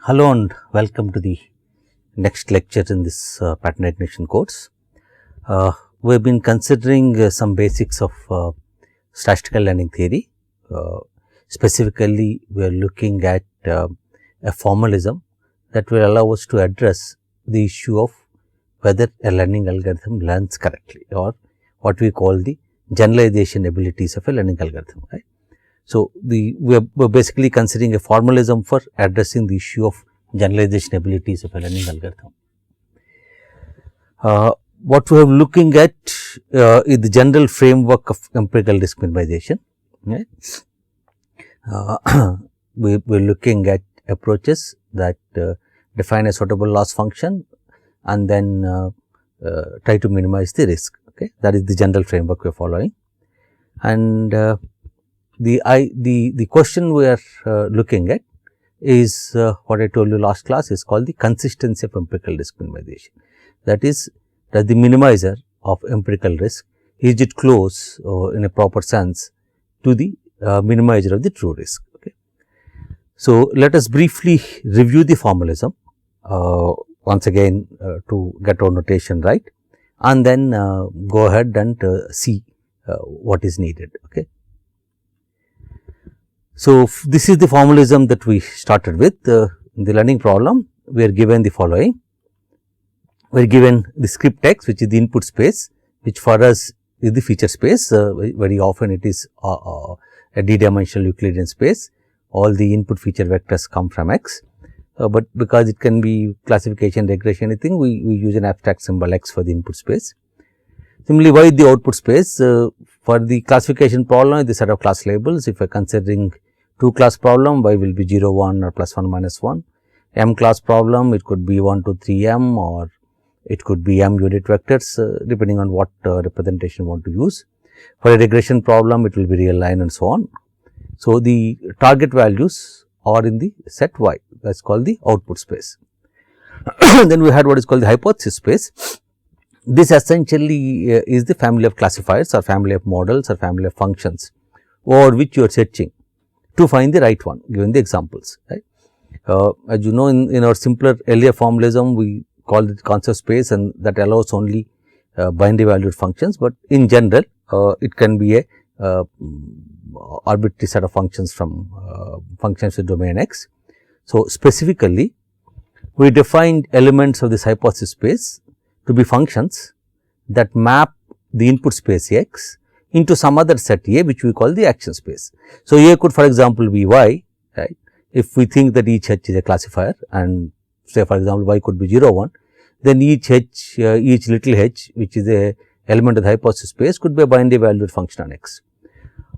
Hello and welcome to the next lecture in this pattern recognition course. We have been considering some basics of statistical learning theory. Specifically, we are looking at a formalism that will allow us to address the issue of whether a learning algorithm learns correctly, or what we call the generalization abilities of a learning algorithm, right. So, we are basically considering a formalism for addressing the issue of generalization abilities of a learning algorithm. What we are looking at is the general framework of empirical risk minimization. Right? We are looking at approaches that define a suitable loss function and then try to minimize the risk. Okay? That is the general framework we are following. And the question we are looking at is what I told you last class is called the consistency of empirical risk minimization. That is, that the minimizer of empirical risk, is it close in a proper sense to the minimizer of the true risk. Okay. So, let us briefly review the formalism once again to get our notation right, and then go ahead and see what is needed. Okay. So, this is the formalism that we started with. In the learning problem, we are given the following. We are given the script X, which is the input space, which for us is the feature space. Very often it is a d-dimensional Euclidean space. All the input feature vectors come from X, but because it can be classification, regression, anything, we use an abstract symbol X for the input space. Similarly, Y is the output space. For the classification problem, the set of class labels, if we are considering 2 class problem, Y will be 0, 1 or plus 1 minus 1. M class problem, it could be 1 to 3 M, or it could be M unit vectors, depending on what representation you want to use. For a regression problem, it will be real line and so on. So, the target values are in the set Y, that is called the output space. Then we had what is called the hypothesis space. This essentially is the family of classifiers or family of models or family of functions over which you are searching to find the right one, given the examples, right. As you know, in our simpler earlier formalism, we call it concept space, and that allows only binary valued functions, but in general it can be a arbitrary set of functions from functions with domain X. So, specifically we defined elements of this hypothesis space to be functions that map the input space X into some other set A, which we call the action space. So, A could for example be Y, right. If we think that each H is a classifier, and say for example, Y could be 0, 1, then each H, each little h, which is a element of the hypothesis space, could be a binary valued function on X.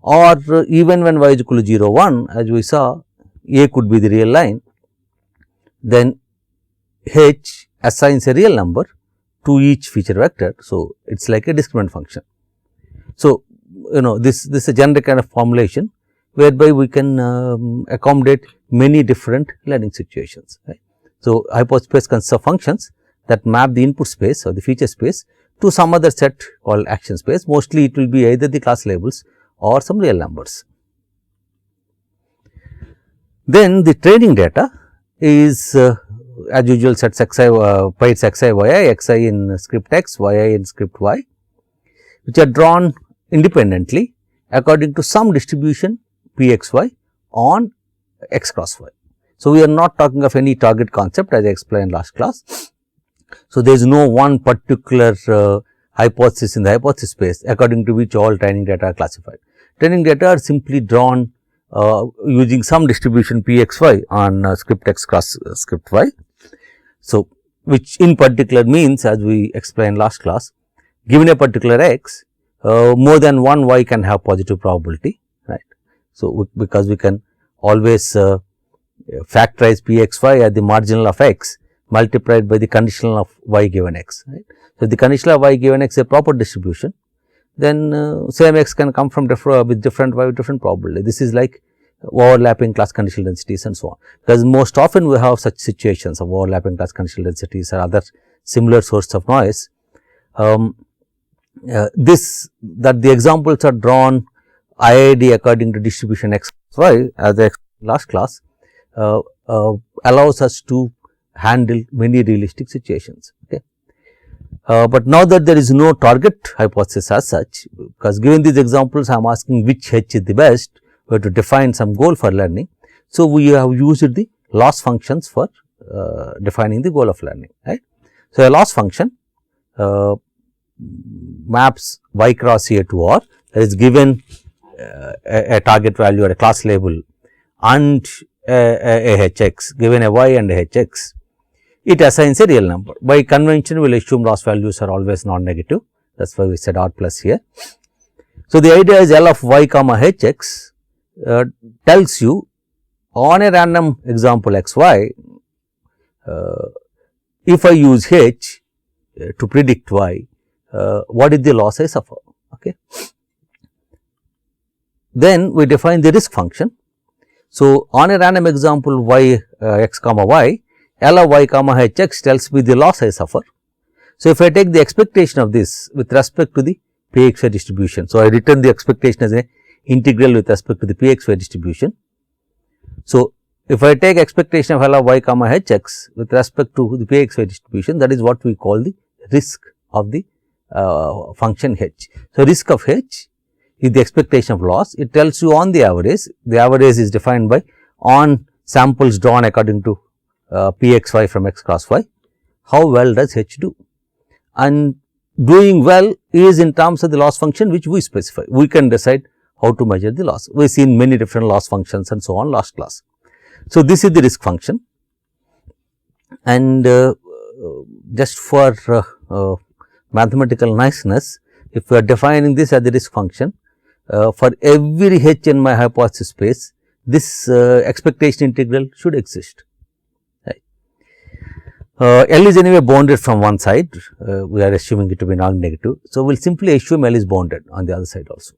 Or even when Y is equal to 0, 1, as we saw, A could be the real line, then H assigns a real number to each feature vector. So, it is like a discriminant function. So, you know, this is a generic kind of formulation, whereby we can accommodate many different learning situations, right. So, hypothesis space consists of functions that map the input space or the feature space to some other set called action space. Mostly it will be either the class labels or some real numbers. Then the training data is as usual sets xi, pairs xi, yi, xi in script x, yi in script y, which are drawn independently according to some distribution pxy on x cross y. So, we are not talking of any target concept, as I explained last class. So, there is no one particular hypothesis in the hypothesis space according to which all training data are classified. Training data are simply drawn using some distribution pxy on script x cross script y. So, which in particular means, as we explained last class, given a particular x, more than one y can have positive probability, right. So, because we can always factorize pxy as the marginal of x multiplied by the conditional of y given x, right. So, if the conditional of y given x is a proper distribution, then same x can come from with different y with different probability. This is like overlapping class conditional densities and so on, because most often we have such situations of overlapping class conditional densities or other similar source of noise. That the examples are drawn IID according to distribution x y as the last class allows us to handle many realistic situations. Okay. But now that there is no target hypothesis as such, because given these examples I am asking which H is the best, we have to define some goal for learning. So, we have used the loss functions for defining the goal of learning, right. So, a loss function maps y cross A to R, that is given a target value or a class label and a hx, given a y and a hx, it assigns a real number. By convention, we will assume loss values are always non-negative, that is why we said R plus here. So, the idea is L of y comma hx tells you on a random example x y, if I use h to predict y, what is the loss I suffer. Okay. Then we define the risk function. So, on a random example y x comma y, L of y comma hx tells me the loss I suffer. So, if I take the expectation of this with respect to the Pxy distribution. So, I return the expectation as an integral with respect to the Pxy distribution. So, if I take expectation of L of y comma hx with respect to the Pxy distribution, that is what we call the risk of the function h. So, risk of h is the expectation of loss. It tells you on the average is defined by on samples drawn according to Pxy from x cross y, how well does h do, and doing well is in terms of the loss function which we specify. We can decide how to measure the loss. We have seen many different loss functions and so on last class. So, this is the risk function, and just for mathematical niceness, if we are defining this as the risk function, for every h in my hypothesis space, this expectation integral should exist. Right. L is anyway bounded from one side, we are assuming it to be non-negative. So, we will simply assume L is bounded on the other side also.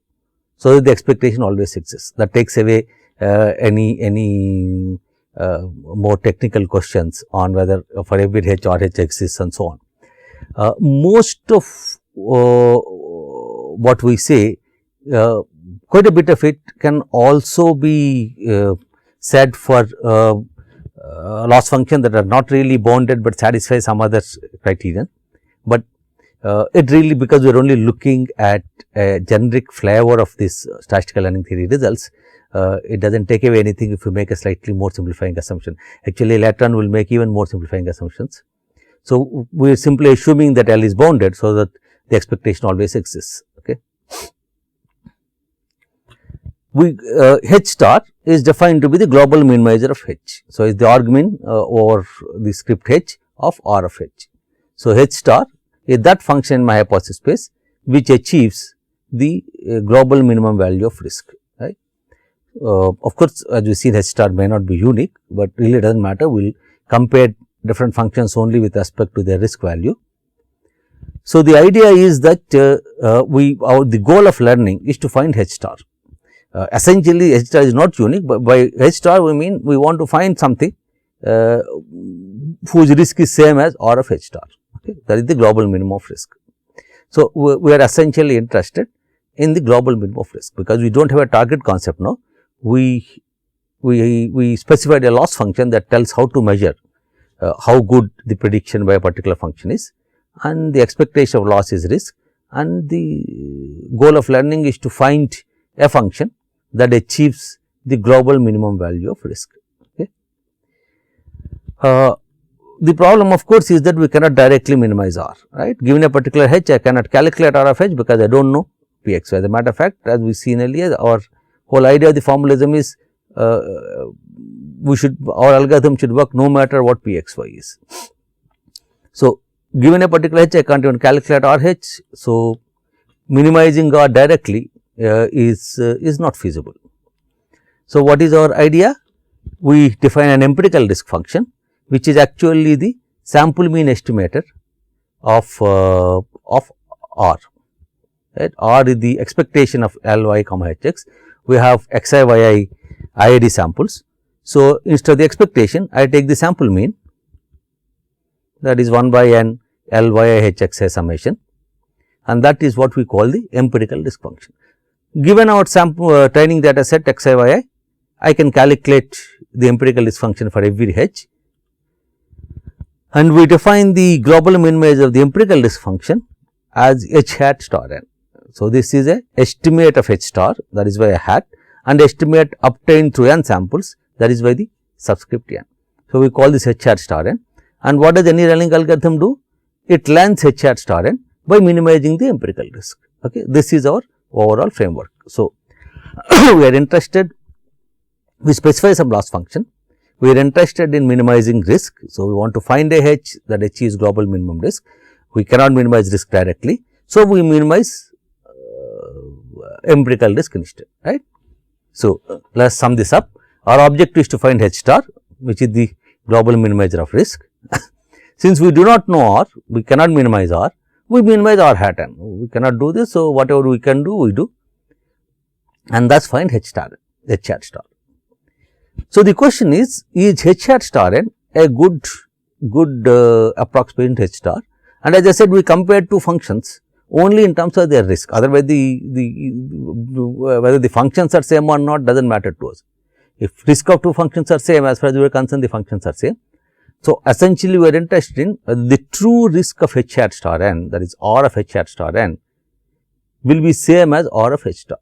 So, that the expectation always exists. That takes away any more technical questions on whether for every h or h exists and so on. Most of what we say, quite a bit of it can also be said for loss function that are not really bounded, but satisfy some other criterion. But it really, because we are only looking at a generic flavor of this statistical learning theory results, it does not take away anything if you make a slightly more simplifying assumption. Actually, later on we will make even more simplifying assumptions. So, we are simply assuming that L is bounded, so that the expectation always exists. Okay. H star is defined to be the global mean measure of H. So, is the argmin over the script H of R of H. So, H star is that function in my hypothesis space which achieves the global minimum value of risk. Right. Of course, as we see, H star may not be unique, but really it does not matter. We will compare different functions only with respect to their risk value. So, the idea is that the goal of learning is to find H star. Essentially, H star is not unique, but by H star we mean we want to find something whose risk is same as R of H star. Okay. That is the global minimum of risk. So, we are essentially interested in the global minimum of risk, because we do not have a target concept now. We specified a loss function that tells how to measure how good the prediction by a particular function is, and the expectation of loss is risk, and the goal of learning is to find a function that achieves the global minimum value of risk. Okay. The problem of course is that we cannot directly minimize R, right. Given a particular H, I cannot calculate R of H because I do not know Px. As a matter of fact, as we seen earlier, our whole idea of the formalism is our algorithm should work no matter what Pxy is. So, given a particular H, I can't even calculate RH. So, minimizing R directly is not feasible. So, what is our idea? We define an empirical risk function, which is actually the sample mean estimator of R. Right? R is the expectation of Ly comma Hx. We have xi, yi, IID samples. So, instead of the expectation, I take the sample mean, that is 1 by n Ly Hxi summation, and that is what we call the empirical risk function. Given our sample training data set xi, yi, I can calculate the empirical risk function for every H, and we define the global minimum of the empirical risk function as H hat star n. So, this is a estimate of H star, that is by a hat, and estimate obtained through n samples, that is by the subscript n. So, we call this H hat star n, and what does any learning algorithm do? It learns H hat star n by minimizing the empirical risk. Okay. This is our overall framework. So, we are interested, we specify some loss function, we are interested in minimizing risk. So, we want to find a H, that H is global minimum risk, we cannot minimize risk directly. So, we minimize empirical risk instead, right. So, let us sum this up. Our objective is to find H star, which is the global minimizer of risk. Since we do not know R, we cannot minimize R, we minimize R hat n. We cannot do this. So, whatever we can do, we do, and thus find H star, H hat star. So, the question is H hat star n a good approximation H star, and as I said, we compare two functions only in terms of their risk, otherwise whether the functions are same or not does not matter to us. If risk of two functions are same, as far as we are concerned, the functions are same. So, essentially we are interested in the true risk of H hat star n, that is R of H hat star n will be same as R of H star.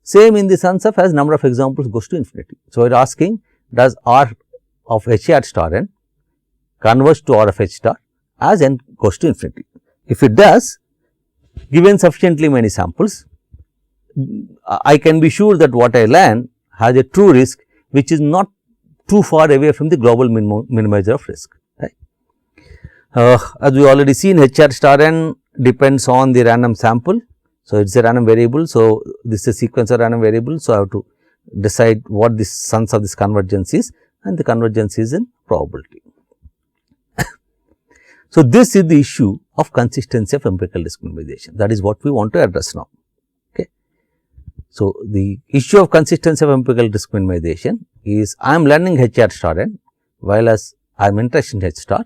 Same in the sense of as number of examples goes to infinity. So, we are asking, does R of H hat star n converge to R of H star as n goes to infinity? If it does, given sufficiently many samples, I can be sure that what I learn has a true risk which is not too far away from the global minimizer of risk, right. As we already seen, H hat star n depends on the random sample. So, it is a random variable. So, this is a sequence of random variables. So, I have to decide what the sums of this convergence is, and the convergence is in probability. So, this is the issue of consistency of empirical risk minimization, that is what we want to address now. Okay. So, the issue of consistency of empirical risk minimization is I am learning H hat star n, while as I am interested in H star.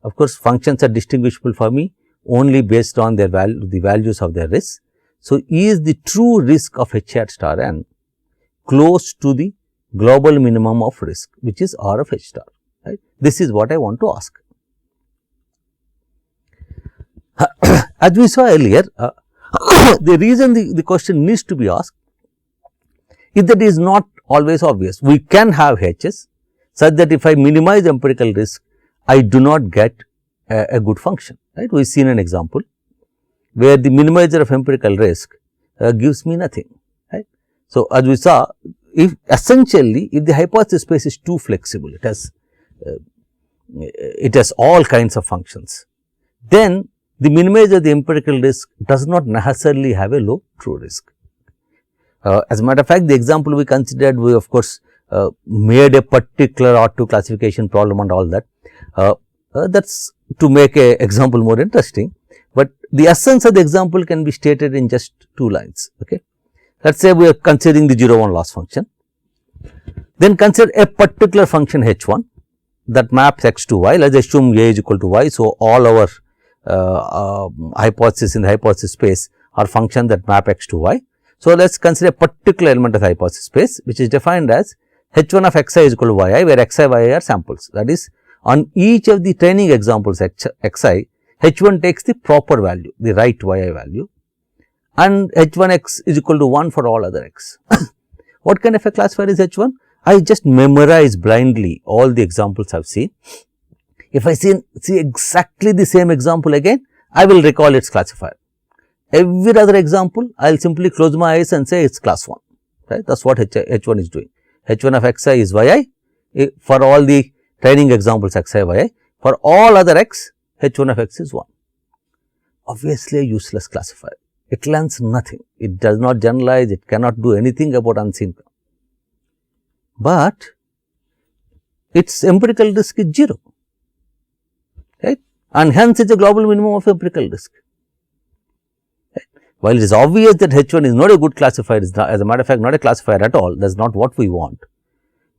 Of course, functions are distinguishable for me only based on their value, the values of their risk. So, is the true risk of H hat star n close to the global minimum of risk, which is R of H star, right. This is what I want to ask. As we saw earlier, the reason the question needs to be asked is that it is not always obvious. We can have H's such that if I minimize empirical risk, I do not get a good function, right. We have seen an example where the minimizer of empirical risk gives me nothing, right. So, as we saw, if essentially if the hypothesis space is too flexible, it has all kinds of functions, then the minimizer of the empirical risk does not necessarily have a low true risk. As a matter of fact, the example we considered, we of course made a particular R2 classification problem and all that. That is to make a example more interesting, but the essence of the example can be stated in just 2 lines. Okay. Let us say we are considering the 0 1 loss function, then consider a particular function H1 that maps x to y. Let us assume a is equal to y. So, all our hypothesis in the hypothesis space are functions that map x to y. So, let us consider a particular element of the hypothesis space which is defined as H1 of xi is equal to yi, where xi, yi are samples. That is, on each of the training examples xi, H1 takes the proper value, the right yi value, and H1x is equal to 1 for all other x. What kind of a classifier is H1? I just memorize blindly all the examples I have seen. If I see exactly the same example again, I will recall its classifier. Every other example, I will simply close my eyes and say it is class 1, right. That is what H1 is doing. H1 of xi is yi for all the training examples xi, yi. For all other x, H1 of x is 1. Obviously, a useless classifier. It learns nothing. It does not generalize. It cannot do anything about unseen. But its empirical risk is 0, right, and hence it is a global minimum of empirical risk. Right. While it is obvious that H1 is not a good classifier, it is not, as a matter of fact, not a classifier at all, that is not what we want,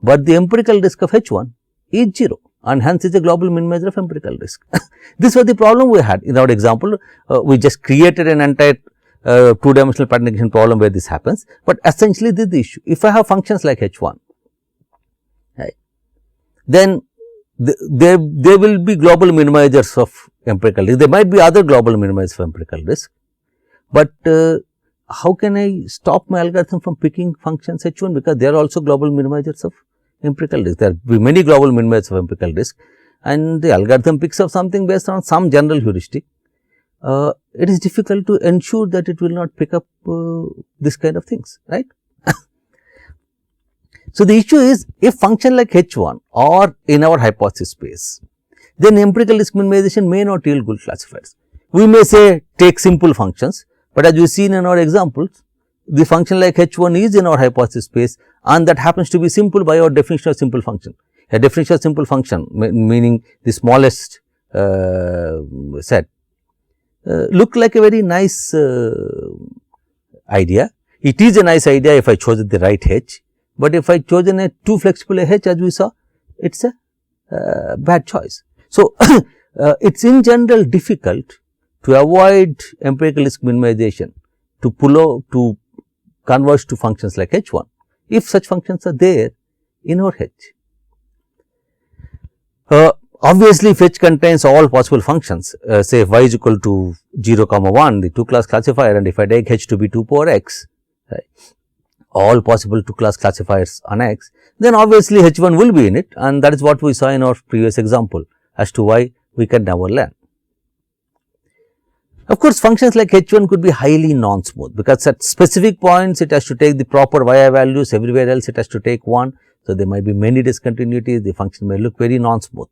but the empirical risk of H1 is 0, and hence it is a global minimizer of empirical risk. This was the problem we had in our example. We just created an entire 2-dimensional pattern recognition problem where this happens, but essentially this is the issue. If I have functions like H1, right, then there will be global minimizers of empirical risk. There might be other global minimizers of empirical risk, but how can I stop my algorithm from picking functions H1, because they are also global minimizers of empirical risk. There will be many global minimizers of empirical risk, and the algorithm picks up something based on some general heuristic. It is difficult to ensure that it will not pick up this kind of things, right. So, the issue is, if function like H1 or in our hypothesis space, then empirical risk minimization may not yield good classifiers. We may say take simple functions, but as we have seen in our examples, the function like H1 is in our hypothesis space, and that happens to be simple by our definition of simple function. A definition of simple function, meaning the smallest set, look like a very nice idea. It is a nice idea if I chose the right H, but if I chosen a too flexible H, as we saw, it is a bad choice. So, it is in general difficult to avoid empirical risk minimization to converge to functions like H1, if such functions are there in our H. Obviously, if H contains all possible functions, say if y is equal to 0, 1, the 2 class classifier, and if I take H to be 2 power x, right, all possible 2 class classifiers on x, then obviously H1 will be in it, and that is what we saw in our previous example as to why we can never learn. Of course, functions like H1 could be highly non-smooth, because at specific points it has to take the proper yi values, everywhere else it has to take 1. So, there might be many discontinuities, the function may look very non-smooth.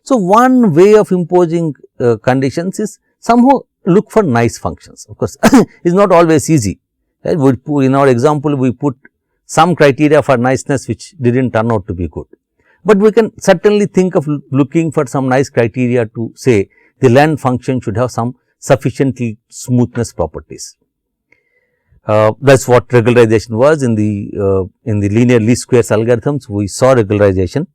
So, one way of imposing conditions is somehow look for nice functions. Of course, it is not always easy. Right? In our example, we put some criteria for niceness which did not turn out to be good, but we can certainly think of looking for some nice criteria to say the learned function should have some sufficiently smoothness properties. That is what regularization was in the linear least squares algorithms. We saw regularization.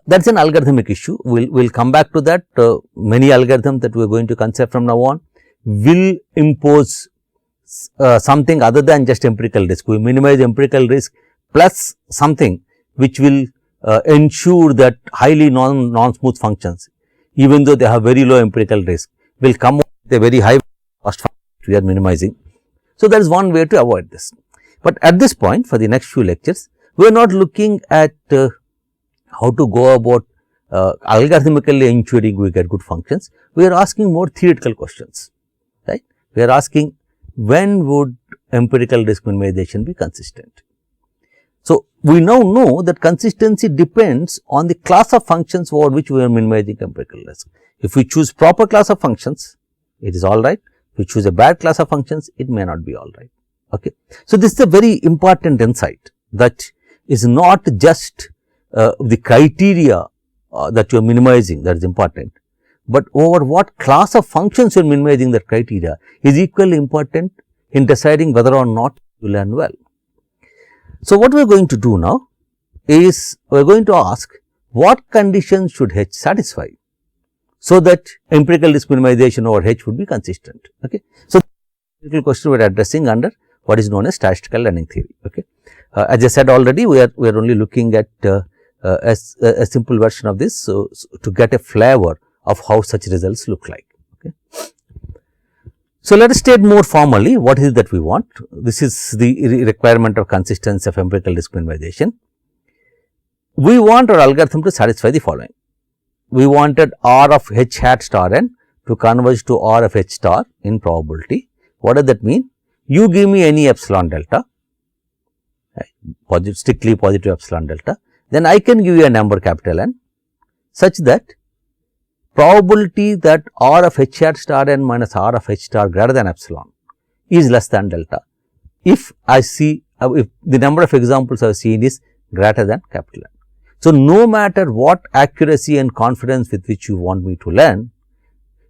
That is an algorithmic issue. We will come back to that. Many algorithms that we are going to consider from now on will impose something other than just empirical risk. We minimize empirical risk plus something which will ensure that highly non-smooth functions, even though they have very low empirical risk, will come up with a very high cost function we are minimizing. So, that is one way to avoid this. But at this point, for the next few lectures, we are not looking at how to go about algorithmically ensuring we get good functions. We are asking more theoretical questions, right. We are asking, when would empirical risk minimization be consistent? So, we now know that consistency depends on the class of functions over which we are minimizing empirical risk. If we choose proper class of functions, it is all right. If we choose a bad class of functions, it may not be all right. Okay. So, this is a very important insight, that is not just the criteria that you are minimizing that is important, but over what class of functions you are minimizing that criteria is equally important in deciding whether or not you learn well. So, what we are going to do now is we are going to ask what conditions should H satisfy, so that empirical risk minimization over H would be consistent. Okay. So, the question we are addressing under what is known as statistical learning theory. Okay. As I said already, we are only looking at a simple version of this, so to get a flavor of how such results look like. Okay. So, let us state more formally what is it that we want. This is the requirement of consistency of empirical risk minimization. We want our algorithm to satisfy the following. We wanted R of H hat star n to converge to R of H star in probability. What does that mean? You give me any epsilon delta, right, strictly positive epsilon delta, then I can give you a number capital N such that probability that R of H hat star n minus R of H star greater than epsilon is less than delta, if I see if the number of examples I have seen is greater than capital N. So, no matter what accuracy and confidence with which you want me to learn,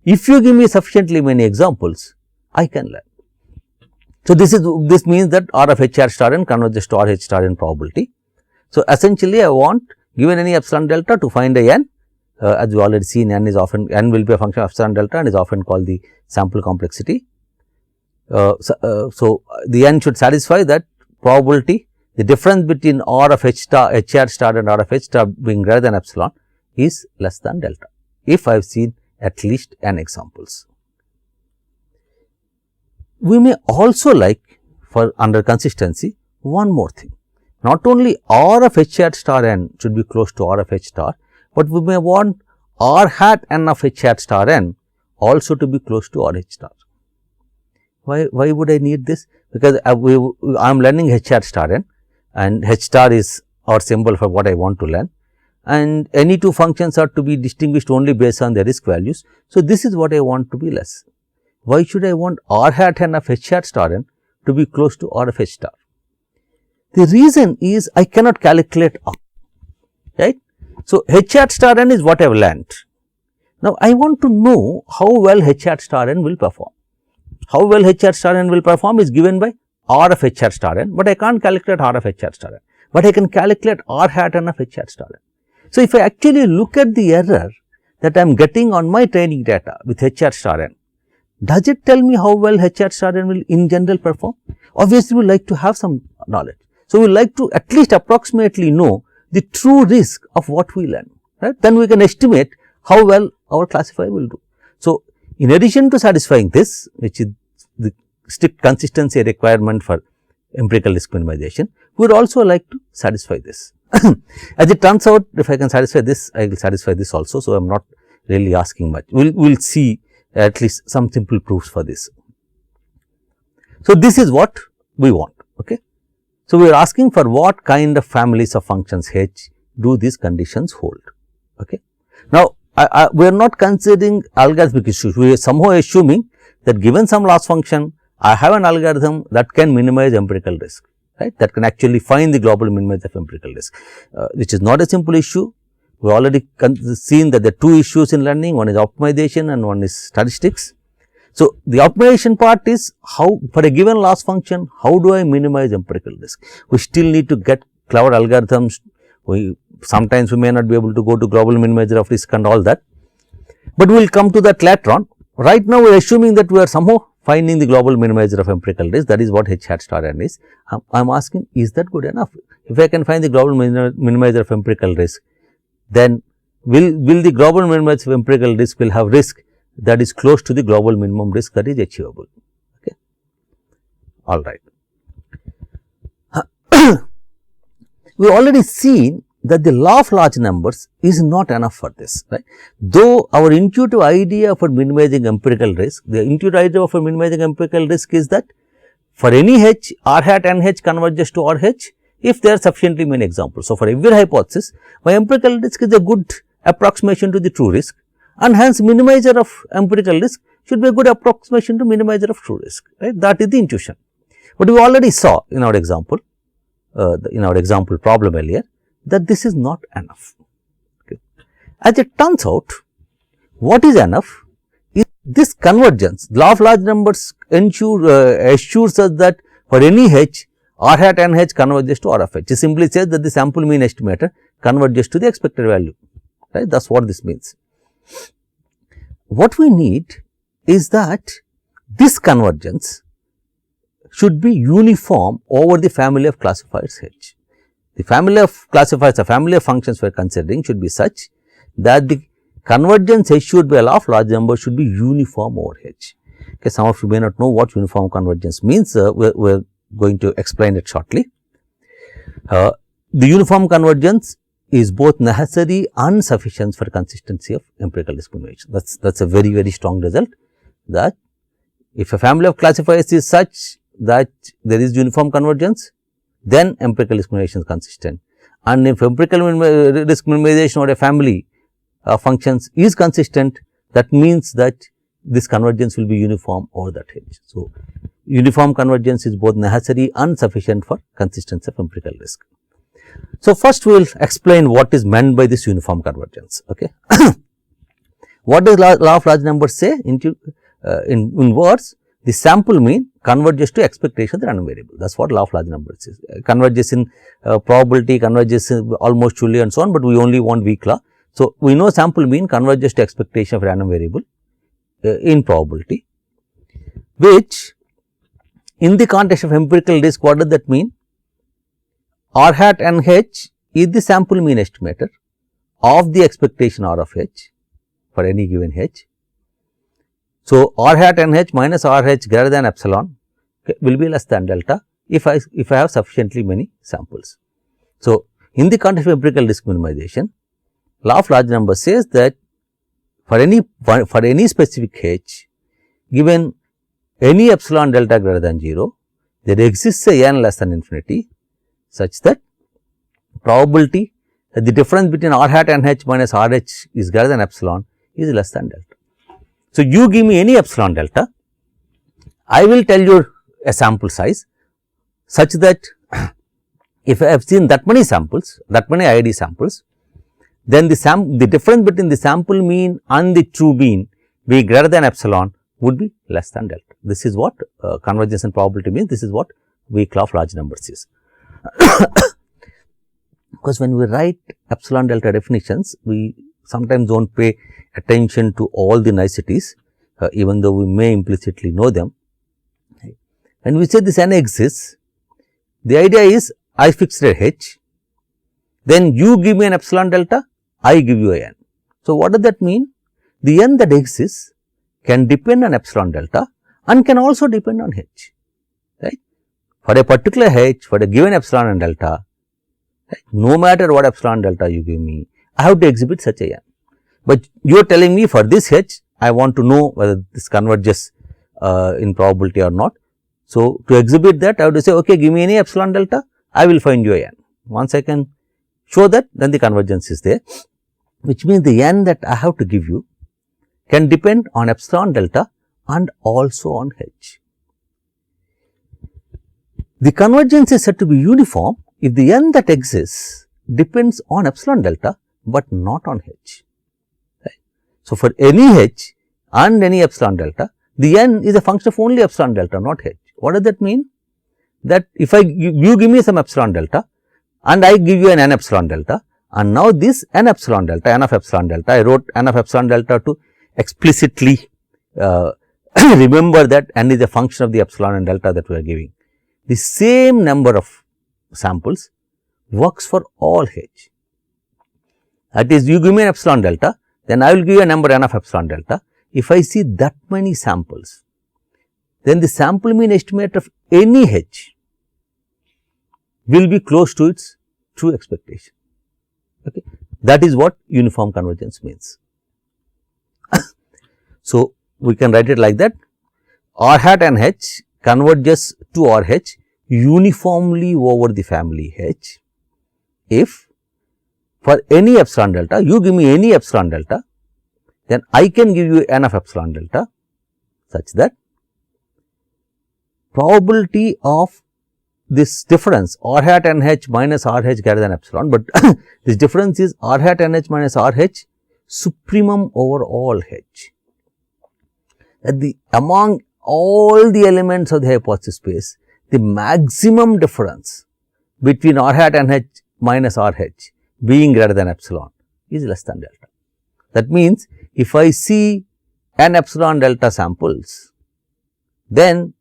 if you give me sufficiently many examples, I can learn. So, this means that R of H hat star n converges to R H star in probability. So, essentially I want, given any epsilon delta, to find a n, as we already seen, n will be a function of epsilon delta and is often called the sample complexity. So, the n should satisfy that probability the difference between R of H star, H hat star and R of H star being greater than epsilon is less than delta, if I have seen at least n examples. We may also like, for under consistency, one more thing. Not only R of H hat star n should be close to R of H star, but we may want R hat n of H hat star n also to be close to R H star. Why would I need this? Because I am learning H hat star n, and H star is our symbol for what I want to learn, and any two functions are to be distinguished only based on their risk values. So, this is what I want to be less. Why should I want R hat n of H hat star n to be close to R of H star? The reason is I cannot calculate R, right. So, H hat star n is what I have learnt. Now, I want to know how well H hat star n will perform. How well H hat star n will perform is given by R of H hat star n, but I can't calculate R of H hat star n, but I can calculate R hat n of H hat star n. So, if I actually look at the error that I am getting on my training data with H hat star n, does it tell me how well H hat star n will in general perform? Obviously, we would like to have some knowledge. So, we like to at least approximately know the true risk of what we learn, right. Then we can estimate how well our classifier will do. So, in addition to satisfying this, which is the strict consistency requirement for empirical risk minimization, we would also like to satisfy this. As it turns out, if I can satisfy this, I will satisfy this also. So, I am not really asking much. We will see at least some simple proofs for this. So, this is what we want. Okay. So, we are asking for what kind of families of functions H do these conditions hold. Okay. Now, we are not considering algorithmic issues. We are somehow assuming that given some loss function, I have an algorithm that can minimize empirical risk, right, that can actually find the global minimizer of empirical risk, which is not a simple issue. We already seen that there are two issues in learning, one is optimization and one is statistics. So, the optimization part is how, for a given loss function, how do I minimize empirical risk? We still need to get clever algorithms. Sometimes we may not be able to go to global minimizer of risk and all that, but we will come to that later on. Right now, we are assuming that we are somehow finding the global minimizer of empirical risk, that is what H hat star n is. I am asking, is that good enough? If I can find the global minimizer of empirical risk, then will the global minimizer of empirical risk will have risk that is close to the global minimum risk that is achievable. Okay. All right. We already seen that the law of large numbers is not enough for this, right. Though our intuitive idea for minimizing empirical risk, the intuitive idea for minimizing empirical risk is that for any H, R hat n H converges to R H if there are sufficiently many examples. So, for every hypothesis, my empirical risk is a good approximation to the true risk, and hence minimizer of empirical risk should be a good approximation to minimizer of true risk, right. That is the intuition. But we already saw in our example, problem earlier, that this is not enough. Okay. As it turns out, what is enough is this convergence. Law of large numbers assures us that for any H, R hat n H converges to R of H. It simply says that the sample mean estimator converges to the expected value, right. That is what this means. What we need is that this convergence should be uniform over the family of classifiers H. The family of classifiers, the family of functions we are considering should be such that the convergence assured by a law of large numbers should be uniform over H. Okay, some of you may not know what uniform convergence means. We are going to explain it shortly. The uniform convergence is both necessary and sufficient for consistency of empirical risk minimization. That's a very, very strong result, that if a family of classifiers is such that there is uniform convergence, then empirical risk minimization is consistent. And if empirical risk minimization or a family of functions is consistent, that means that this convergence will be uniform over that H. So, uniform convergence is both necessary and sufficient for consistency of empirical risk. So, first we will explain what is meant by this uniform convergence. Okay. What does law of large numbers say? In words, the sample mean converges to expectation of the random variable. That is what law of large numbers is. Converges in probability, converges in almost surely and so on, but we only want weak law. So, we know sample mean converges to expectation of random variable in probability, which in the context of empirical risk, what does that mean? R hat n h is the sample mean estimator of the expectation R of h for any given h. So, R hat n h minus R h greater than epsilon will be less than delta if I have sufficiently many samples. So, in the context of empirical risk minimization, law of large numbers says that for any specific h, given any epsilon delta greater than 0, there exists a n less than infinity such that probability that the difference between R hat n h minus R h is greater than epsilon is less than delta. So, you give me any epsilon delta, I will tell you a sample size such that if I have seen that many samples, that many ID samples, then the difference between the sample mean and the true mean be greater than epsilon would be less than delta. This is what convergence and probability means. This is what weak law of large numbers is. Because when we write epsilon delta definitions, we sometimes do not pay attention to all the niceties, even though we may implicitly know them. When we say this n exists, the idea is I fixed a h, then you give me an epsilon delta, I give you a n. So, what does that mean? The n that exists can depend on epsilon delta and can also depend on h, right. For a particular h, for a given epsilon and delta, right, no matter what epsilon delta you give me, I have to exhibit such a n. But you are telling me for this h, I want to know whether this converges in probability or not. So, to exhibit that, I have to say, okay, give me any epsilon delta, I will find you a n. Once I can show that, then the convergence is there, which means the n that I have to give you can depend on epsilon delta and also on h. The convergence is said to be uniform if the n that exists depends on epsilon delta, but not on h. Right. So, for any h and any epsilon delta, the n is a function of only epsilon delta, not h. What does that mean? That if you give me some epsilon delta and I give you an n epsilon delta, and now this n epsilon delta, n of epsilon delta, I wrote n of epsilon delta to explicitly remember that n is a function of the epsilon and delta that we are giving. The same number of samples works for all h. That is, you give me an epsilon delta, then I will give you a number n of epsilon delta. If I see that many samples, then the sample mean estimate of any h will be close to its true expectation. Okay. That is what uniform convergence means. So, we can write it like that: R hat and h converges to R h uniformly over the family h if for any epsilon delta, you give me any epsilon delta, then I can give you n of epsilon delta such that probability of this difference R hat n h minus R h greater than epsilon, but this difference is R hat n h minus R h supremum over all h. At among all the elements of the hypothesis space, the maximum difference between R hat n h minus R h being greater than epsilon is less than delta. That means, if I see n epsilon delta samples, then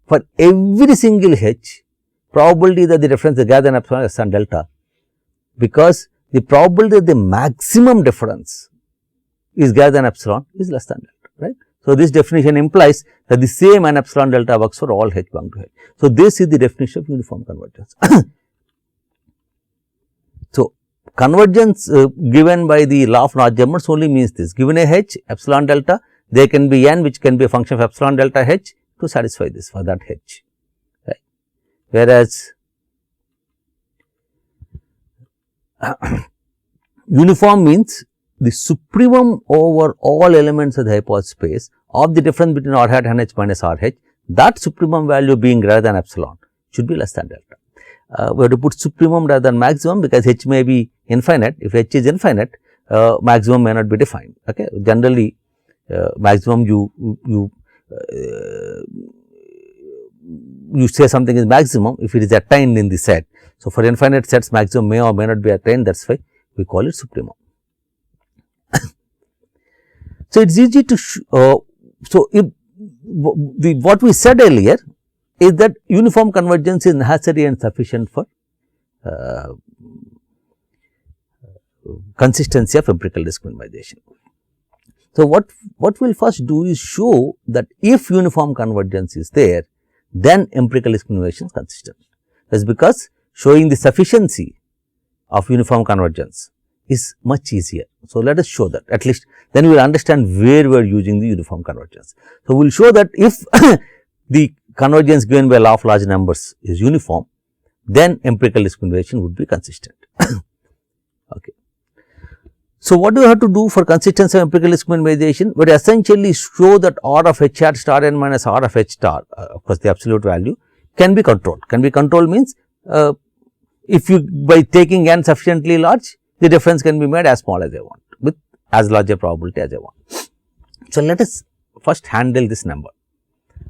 for every single h, probability that the difference is greater than epsilon less than delta, because the probability that the maximum difference is greater than epsilon is less than delta, right. So, this definition implies that the same n epsilon delta works for all h belong to h. So, this is the definition of uniform convergence. So, convergence given by the law of large numbers only means this: given a h epsilon delta, there can be n which can be a function of epsilon delta h to satisfy this for that h, right. Whereas, uniform means the supremum over all elements of the hypothesis space of the difference between R hat n h minus R h, that supremum value being greater than epsilon should be less than delta. We have to put supremum rather than maximum, because h may be infinite. If h is infinite, maximum may not be defined. Okay. Generally, maximum you say something is maximum if it is attained in the set. So, for infinite sets, maximum may or may not be attained, that is why we call it supremum. So, it is easy to so if what we said earlier is that uniform convergence is necessary and sufficient for uh, consistency of empirical disk minimization. So, what we will first do is show that if uniform convergence is there, then empirical disk minimization is consistent. That is because showing the sufficiency of uniform convergence is much easier. So, let us show that, at least then we will understand where we are using the uniform convergence. So, we will show that if the convergence given by law of large numbers is uniform, then empirical disk minimization would be consistent. Okay. So, what do you have to do for consistency of empirical disk minimization? We essentially show that R of H hat star n minus R of H star, of course, the absolute value can be controlled. Can be controlled means, if you by taking n sufficiently large, the difference can be made as small as I want with as large a probability as I want. So, let us first handle this number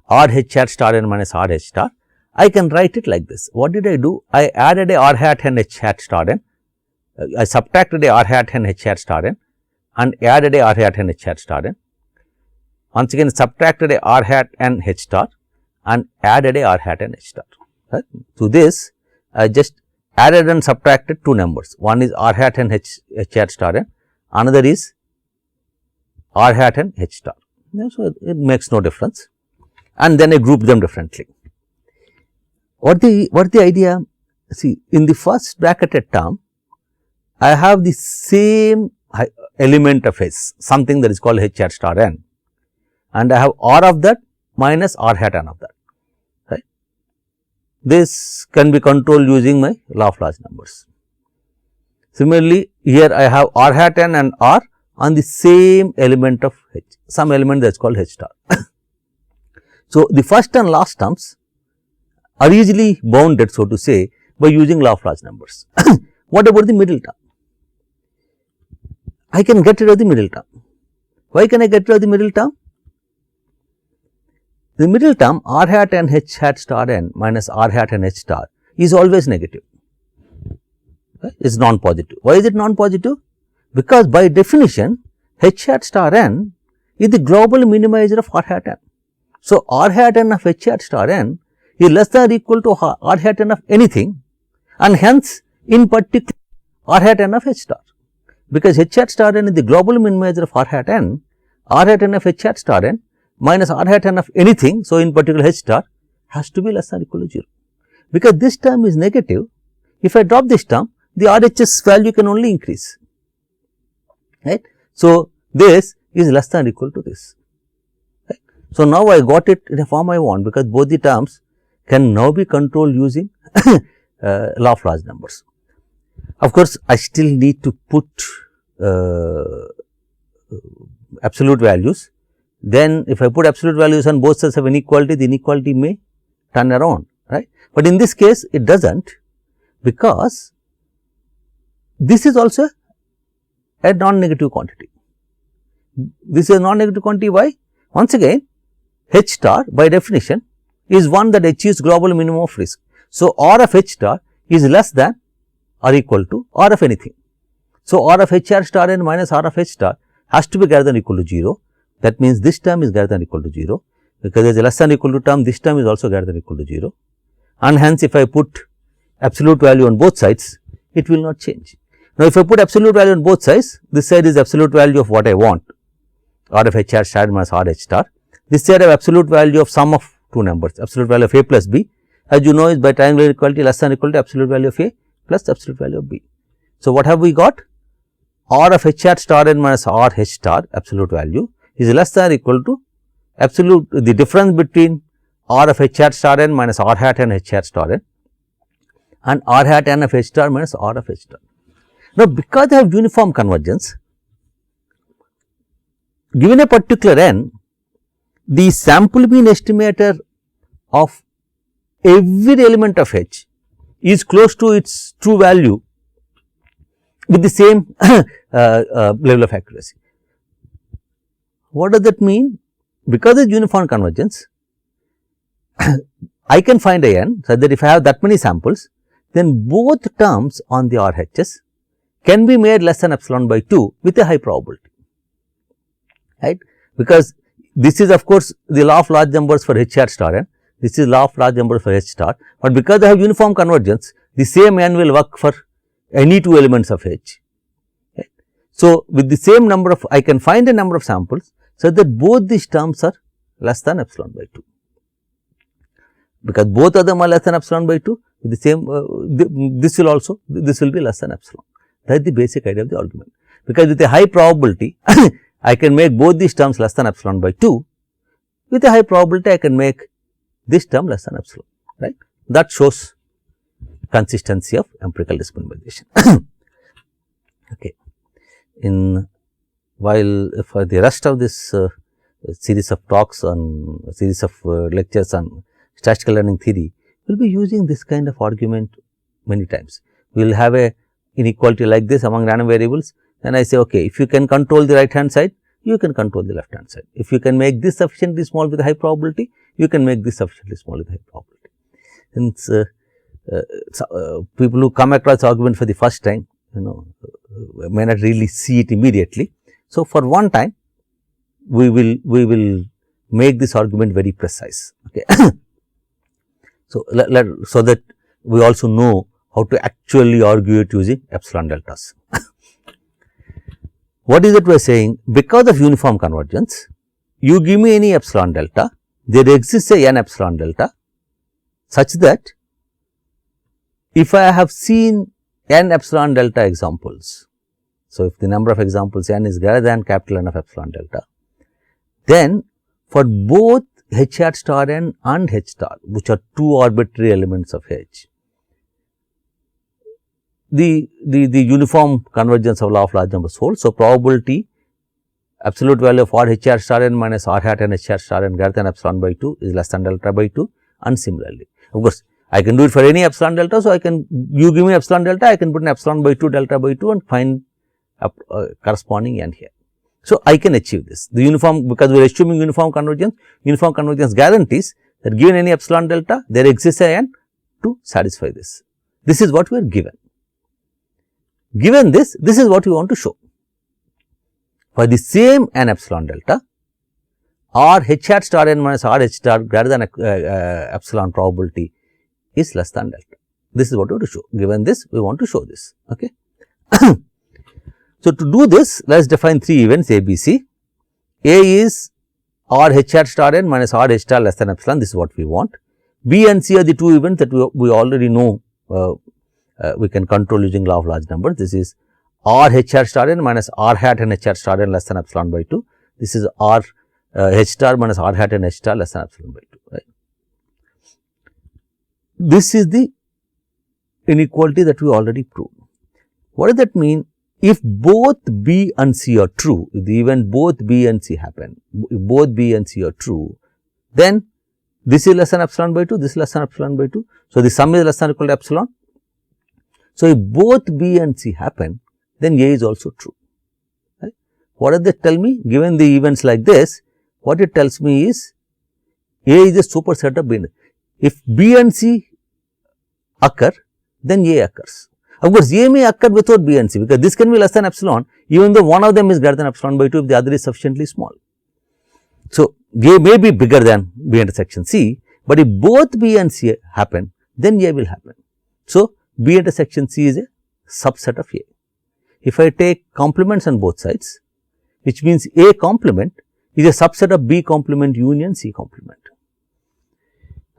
R H hat star n minus R H star. I can write it like this. What did I do? I added a R hat and H hat star n. I subtracted a R hat and H hat star n and added a R hat and H hat star n. Once again subtracted a R hat and H star and added a R hat and H star. Right. To this, I just added and subtracted two numbers. One is R hat and H hat star n, another is R hat and H star. So, it makes no difference, and then I group them differently. What the idea? See, in the first bracketed term, I have the same element of S, something that is called H hat star n, and I have R of that minus R hat n of that, right. This can be controlled using my law of large numbers. Similarly, here I have R hat n and R on the same element of H, some element that is called H star. So, the first and last terms are easily bounded, so to say, by using law of large numbers. What about the middle term? I can get rid of the middle term. Why can I get rid of the middle term? The middle term R hat and H hat star n minus R hat and H star is always negative, right? It is non-positive. Why is it non-positive? Because by definition H hat star n is the global minimizer of R hat n. So, R hat n of H hat star n is less than or equal to R hat n of anything, and hence in particular R hat n of H star. Because H hat star n is the global minimizer of R hat n, R hat n of H hat star n minus R hat n of anything. So, in particular H star has to be less than or equal to 0. Because this term is negative, if I drop this term, the RHS value can only increase, right. So, this is less than or equal to this, right. So, now I got it in a form I want, because both the terms can now be controlled using law of large numbers. Of course, I still need to put absolute values. Then if I put absolute values on both sides of inequality, the inequality may turn around, right. But in this case, it does not, because this is also a non-negative quantity. This is a non-negative quantity. Why? Once again, H star by definition is one that achieves global minimum of risk. So, R of H star is less than or equal to R of anything. So, R of H r star n minus R of H star has to be greater than or equal to 0. That means, this term is greater than or equal to 0, because there is a less than or equal to term, this term is also greater than or equal to 0, and hence if I put absolute value on both sides, it will not change. Now, if I put absolute value on both sides, this side is absolute value of what I want, R of H r star minus R H star. This side I have absolute value of sum of two numbers, absolute value of A plus B, as you know is by triangular inequality less than or equal to absolute value of A plus absolute value of B. So, what have we got? R of H r star n minus R H star absolute value is less than or equal to absolute, the difference between R of H hat star n minus R hat and H hat star n and R hat n of H star minus R of H star. Now, because I have uniform convergence, given a particular n, the sample mean estimator of every element of H is close to its true value with the same level of accuracy. What does that mean? Because of uniform convergence, I can find a n such that if I have that many samples, then both terms on the RHS can be made less than epsilon by 2 with a high probability, right. Because this is of course the law of large numbers for H hat star n, this is law of large numbers for H star, but because I have uniform convergence, the same n will work for any two elements of H. Okay. So, with the same number of, I can find a number of samples, so that both these terms are less than epsilon by 2, because both of them are less than epsilon by 2, with the same this will also, this will be less than epsilon. That is the basic idea of the argument, because with a high probability I can make both these terms less than epsilon by 2, with a high probability I can make this term less than epsilon, right. That shows consistency of empirical discrimination. Okay. In while for the rest of this series of talks on series of lectures on statistical learning theory, we will be using this kind of argument many times. We will have a inequality like this among random variables, and I say, okay, if you can control the right hand side, you can control the left hand side. If you can make this sufficiently small with a high probability, you can make this sufficiently small with high probability. Since people who come across argument for the first time, may not really see it immediately. So, for one time we will make this argument very precise. Okay. So, so that we also know how to actually argue it using epsilon deltas. What is it we are saying? Because of uniform convergence, you give me any epsilon delta, there exists a n epsilon delta such that if I have seen n epsilon delta examples, so if the number of examples n is greater than capital N of epsilon delta, then for both H hat star n and H star, which are two arbitrary elements of H, the uniform convergence of law of large numbers holds. So, probability absolute value of r H hat star n minus r hat and H hat star n greater than epsilon by 2 is less than delta by 2, and similarly. Of course, I can do it for any epsilon delta. So, I can, you give me epsilon delta, I can put an epsilon by 2 delta by 2 and find a corresponding n here. So, I can achieve this. The uniform, because we are assuming uniform convergence guarantees that given any epsilon delta, there exists a n to satisfy this. This is what we are given. Given this, this is what we want to show. For the same n epsilon delta, r H hat star n minus r H star greater than epsilon probability is less than delta. This is what we want to show. Given this, we want to show this. Okay. So, to do this, let us define three events A, B, C. A is r H hat star n minus r H star less than epsilon. This is what we want. B and C are the two events that we already know we can control using law of large numbers. This is r H hat star n minus r hat and H hat star n less than epsilon by 2. This is r H star minus r hat and H star less than epsilon by 2. Right. This is the inequality that we already proved. What does that mean? If both B and C are true, if the event both B and C happen, if both B and C are true, then this is less than epsilon by 2, this is less than epsilon by 2. So, the sum is less than or equal to epsilon. So, if both B and C happen, then A is also true. Right. What does that tell me? Given the events like this, what it tells me is A is a superset of B. If B and C occur, then A occurs. Of course, A may occur without B and C, because this can be less than epsilon, even though one of them is greater than epsilon by 2 if the other is sufficiently small. So, A may be bigger than B intersection C, but if both B and C happen, then A will happen. So, B intersection C is a subset of A. If I take complements on both sides, which means A complement is a subset of B complement union C complement.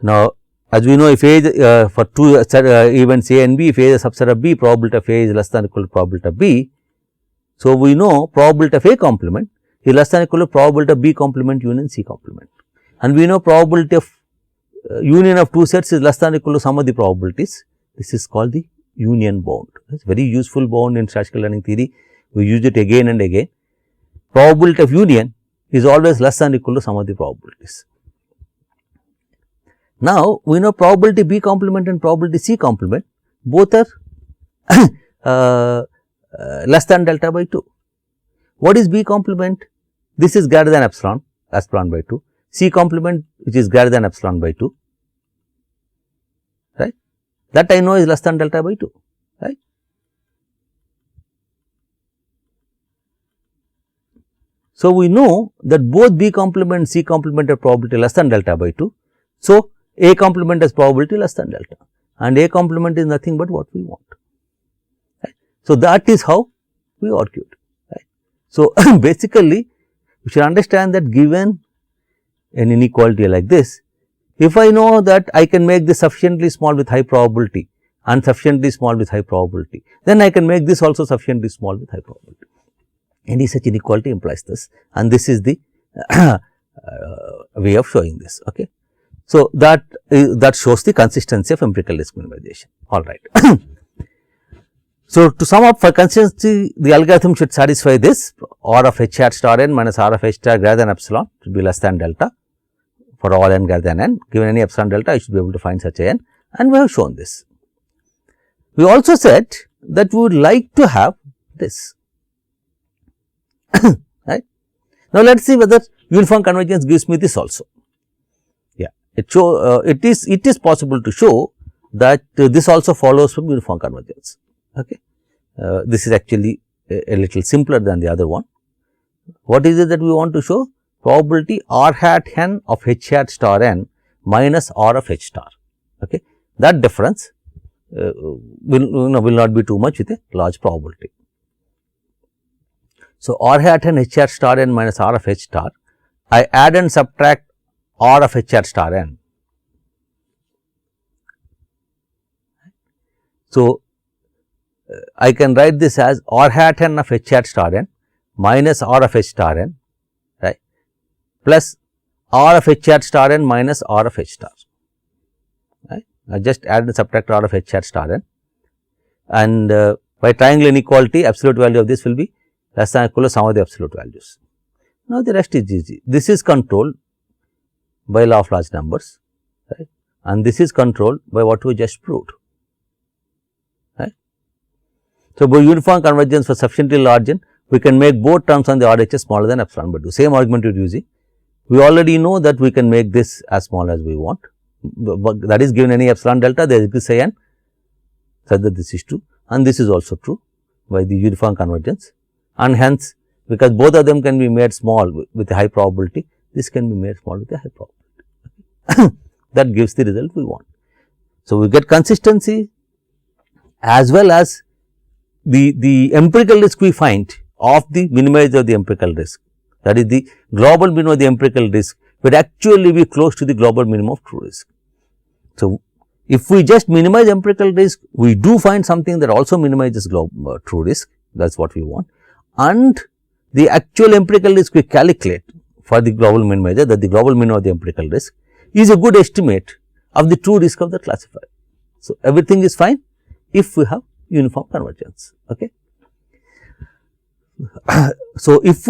Now, as we know, if A is for two events A and B, if A is a subset of B, probability of A is less than or equal to probability of B. So, we know probability of A complement is less than or equal to probability of B complement union C complement, and we know probability of union of two sets is less than or equal to sum of the probabilities. This is called the union bound. It is very useful bound in statistical learning theory. We use it again and again. Probability of union is always less than or equal to sum of the probabilities. Now, we know probability B complement and probability C complement both are less than delta by 2. What is B complement? This is greater than epsilon by 2. C complement, which is greater than epsilon by 2, right. That I know is less than delta by 2, right. So, we know that both B complement and C complement have probability less than delta by 2. So, A complement has probability less than delta. and A complement is nothing but what we want. Right. So, that is how we argued. Right. So, basically you should understand that given an inequality like this, if I know that I can make this sufficiently small with high probability and sufficiently small with high probability, then I can make this also sufficiently small with high probability. Any such inequality implies this, and this is the way of showing this. Okay. So, that shows the consistency of empirical risk minimization. All right. So, to sum up, for consistency, the algorithm should satisfy this: R of h hat star n minus R of h star greater than epsilon should be less than delta for all n greater than n. Given any epsilon delta, I should be able to find such a n, and we have shown this. We also said that we would like to have this. Right. Now, let us see whether uniform convergence gives me this also. Yeah, it is possible to show that this also follows from uniform convergence. Okay. This is actually a little simpler than the other one. What is it that we want to show? Probability R hat n of h hat star n minus R of h star. Okay. That difference will not be too much with a large probability. So, R hat n h hat star n minus R of h star, I add and subtract R of h hat star n. So, I can write this as R hat n of h hat star n minus R of h star n, right, plus R of h hat star n minus R of h star. Right. I just add and subtract R of h hat star n, and by triangle inequality, absolute value of this will be less than or equal to sum of the absolute values. Now, the rest is easy. This is controlled by law of large numbers, right, and this is controlled by what we just proved. Right. So, by uniform convergence for sufficiently large n, we can make both terms on the RHS smaller than epsilon by 2. Same argument we are using. We already know that we can make this as small as we want, but that is given any epsilon delta, there exists a n such that this is true, and this is also true by the uniform convergence, and hence because both of them can be made small with a high probability, this can be made small with a high probability. That gives the result we want. So, we get consistency as well as the empirical risk we find of the minimizer of the empirical risk, that is the global minimum of the empirical risk would actually be close to the global minimum of true risk. So, if we just minimize empirical risk, we do find something that also minimizes true risk, that is what we want, and the actual empirical risk we calculate for the global minimizer, that the global minimum of the empirical risk is a good estimate of the true risk of the classifier. So, everything is fine if we have uniform convergence. Okay. So, if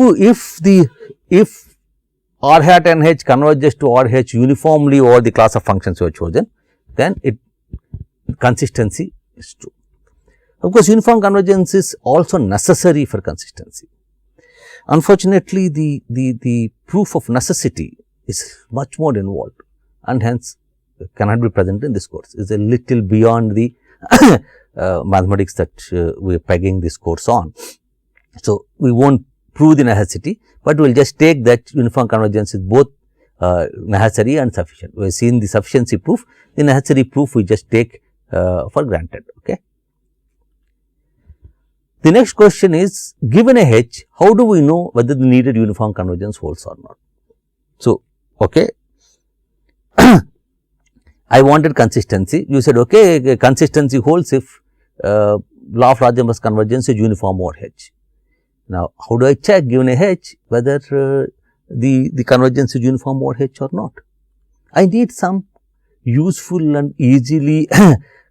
R hat n h converges to R h uniformly over the class of functions you have chosen, then consistency is true. Of course, uniform convergence is also necessary for consistency. Unfortunately, the proof of necessity is much more involved, and hence cannot be present in this course. It is a little beyond the mathematics that we are pegging this course on. So, we will not prove the necessity, but we will just take that uniform convergence is both necessary and sufficient. We have seen the sufficiency proof, the necessary proof we just take for granted. Okay. The next question is, given a H, how do we know whether the needed uniform convergence holds or not? So, okay. I wanted consistency, you said okay, consistency holds if law of large numbers convergence is uniform over H. Now, how do I check given a H whether the convergence is uniform over H or not? I need some useful and easily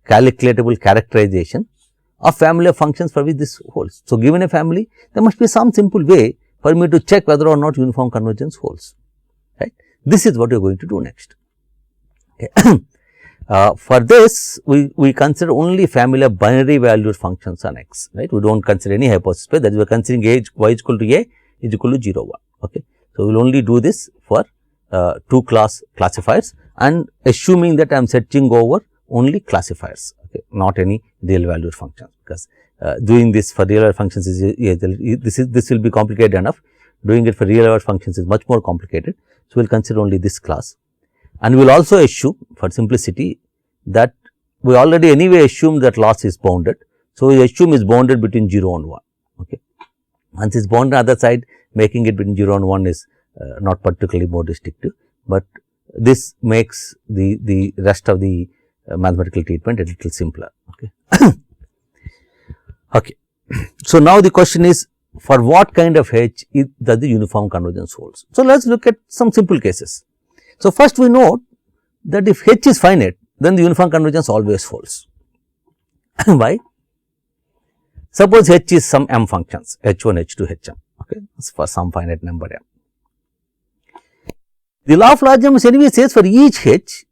calculatable characterization of family of functions for which this holds. So, given a family, there must be some simple way for me to check whether or not uniform convergence holds, right. This is what we are going to do next. Okay. For this, we consider only family of binary valued functions on X, right. We do not consider any hypothesis space, that is we are considering y is equal to A is equal to 0 1. Okay. So, we will only do this for two classifiers, and assuming that I am searching over only classifiers, okay, not any real valued functions, because doing this for real valued functions this will be complicated enough. Doing it for real valued functions is much more complicated. So, we will consider only this class, and we will also assume for simplicity that we already anyway assume that loss is bounded. So, we assume is bounded between 0 and 1. Okay. Once it's bounded on the other side, making it between 0 and 1 is not particularly more restrictive, but this makes the rest of the mathematical treatment a little simpler. Okay. Okay. So, now the question is, for what kind of H does the uniform convergence holds? So, let us look at some simple cases. So, first we note that if H is finite, then the uniform convergence always holds. Why? Suppose H is some m functions, H1, H2, Hm, okay, for some finite number m. The law of large numbers anyway says for each H,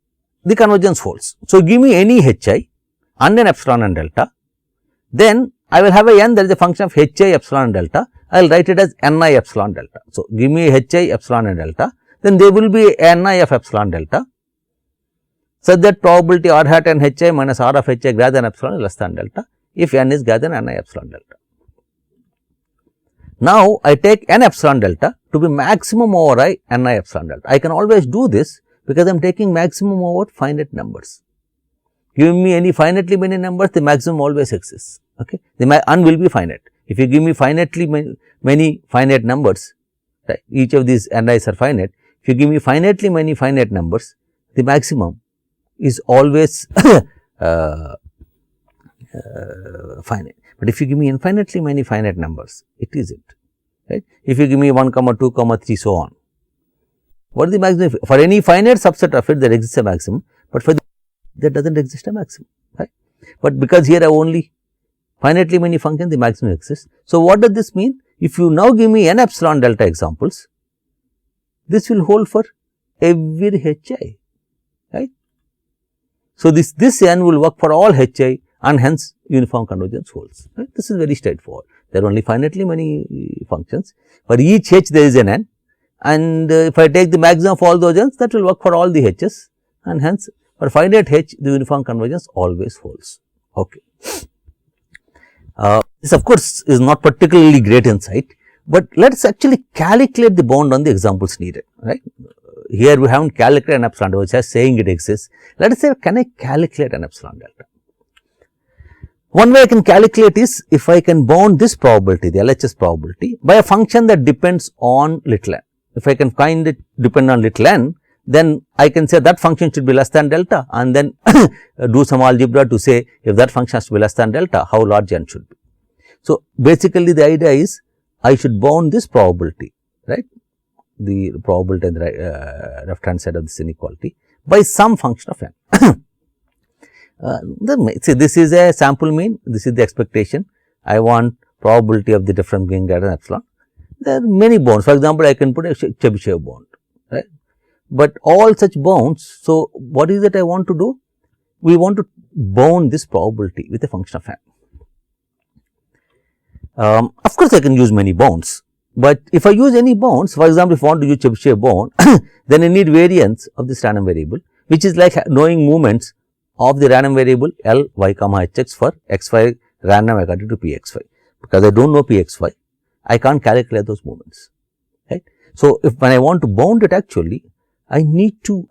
the convergence holds. So, give me any Hi and an epsilon and delta, then I will have a n that is a function of Hi, epsilon and delta, I will write it as Ni epsilon delta. So, give me Hi, epsilon and delta, then there will be Ni of epsilon delta, such that probability r hat n Hi minus r of Hi greater than epsilon is less than delta, if n is greater than Ni epsilon delta. Now, I take n epsilon delta to be maximum over I Ni epsilon delta. I can always do this because I am taking maximum over finite numbers. Giving me any finitely many numbers, the maximum always exists. Okay. The n will be finite. If you give me finitely many finite numbers, right, each of these ni's are finite. If you give me finitely many finite numbers, the maximum is always finite. But if you give me infinitely many finite numbers, it is it, right. If you give me 1, 2, 3, so on. What is the maximum? For any finite subset of it, there exists a maximum, but for there does not exist a maximum, right. But because here I have only finitely many functions, the maximum exists. So, what does this mean? If you now give me n epsilon delta examples, this will hold for every Hi, right. So, this n will work for all Hi and hence uniform convergence holds, right. This is very straightforward. There are only finitely many functions. For each H there is an n, and if I take the maximum of all those n's, that will work for all the H's, and hence for finite H the uniform convergence always holds. Okay. This of course is not particularly great insight, but let us actually calculate the bound on the examples needed, right. Here we have not calculated an epsilon delta, just saying it exists. Let us say, can I calculate an epsilon delta? One way I can calculate is if I can bound this probability, the LHS probability, by a function that depends on little n. If I can find it depend on little n, then I can say that function should be less than delta, and then do some algebra to say if that function has to be less than delta, how large n should be. So, basically the idea is I should bound this probability, right, the probability on the left hand side of this inequality by some function of n. See, this is a sample mean, this is the expectation. I want probability of the difference being greater than epsilon. There are many bounds. For example, I can put a Chebyshev bound, right. But all such bounds, so what is it I want to do? We want to bound this probability with a function of n. Of course, I can use many bounds, but if I use any bounds, for example, if I want to use Chebyshev bound, then I need variance of this random variable, which is like knowing movements of the random variable L y comma hx for xy random according to pxy. Because I do not know pxy, I can't calculate those movements, right. So, if when I want to bound it actually, I need to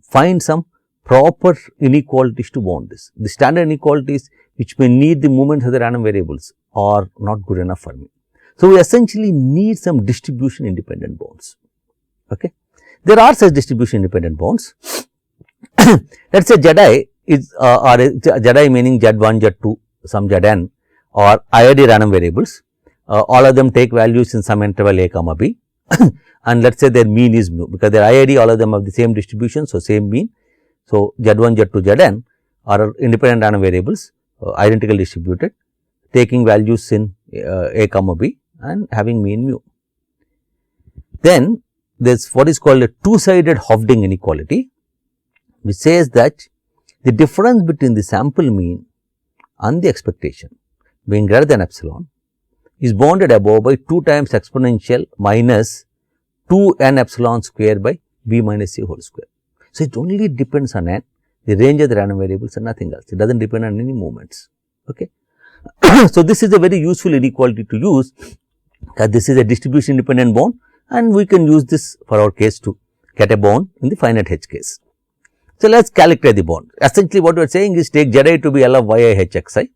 find some proper inequalities to bound this. The standard inequalities which may need the movements of the random variables are not good enough for me. So, we essentially need some distribution independent bounds. Okay. There are such distribution independent bounds. Let us say Zi is or Zi meaning Z1, Z2, some Zn or IID random variables. All of them take values in some interval a comma b and let us say their mean is mu, because their IID all of them have the same distribution. So, same mean. So, Z1, Z2, Zn are independent random variables identically distributed, taking values in a comma b and having mean mu. Then there is what is called a two-sided Hovding inequality, which says that the difference between the sample mean and the expectation being greater than epsilon is bounded above by 2 times exponential minus 2 n epsilon square by b minus c whole square. So, it only depends on n, the range of the random variables and nothing else. It does not depend on any movements. Okay. So, this is a very useful inequality to use, because this is a distribution independent bound, and we can use this for our case to get a bound in the finite H case. So, let us calculate the bond. Essentially what we are saying is take Z I to be L of yi h x I,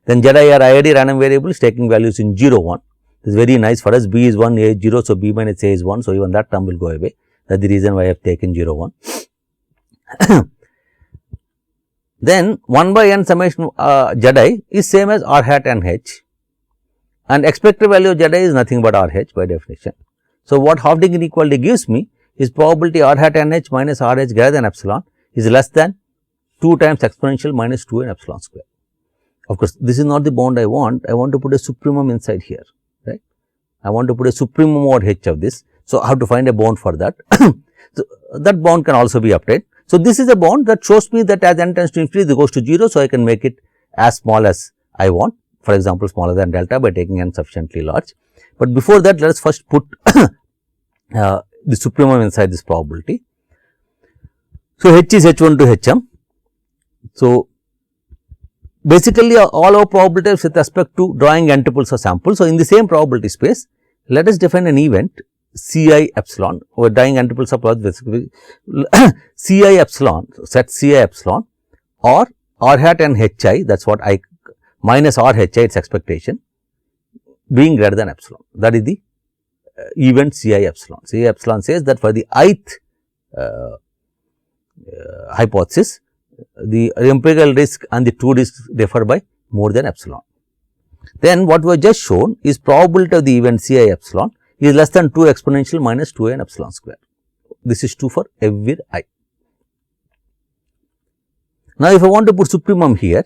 then Z I are IID random variables taking values in 0, 1. This is very nice for us. B is 1, A is 0, so B minus A is 1, so even that term will go away. That is the reason why I have taken 0, 1. Then 1 by n summation Z I is same as R hat and H, and expected value of Z I is nothing but R H by definition. So, what half degree inequality gives me is probability R hat n H minus R H greater than epsilon is less than 2 times exponential minus 2 n epsilon square. Of course, this is not the bound I want to put a supremum inside here, right. I want to put a supremum over H of this. So, I have to find a bound for that. So, that bound can also be obtained. So, this is a bound that shows me that as n tends to infinity, it goes to 0. So, I can make it as small as I want, for example, smaller than delta by taking n sufficiently large. But before that, let us first put the supremum inside this probability. So, H is H1 to Hm. So, basically all our probabilities with respect to drawing n tuples of samples. So, in the same probability space, let us define an event Ci epsilon, we are drawing n tuples of basically Ci epsilon, set Ci epsilon or R hat and Hi, that is what I minus R Hi its expectation being greater than epsilon, that is the event Ci epsilon. Ci epsilon says that for the ith hypothesis, the empirical risk and the true risk differ by more than epsilon. Then what we have just shown is probability of the event Ci epsilon is less than 2 exponential minus 2 n epsilon square. This is true for every I. Now, if I want to put supremum here,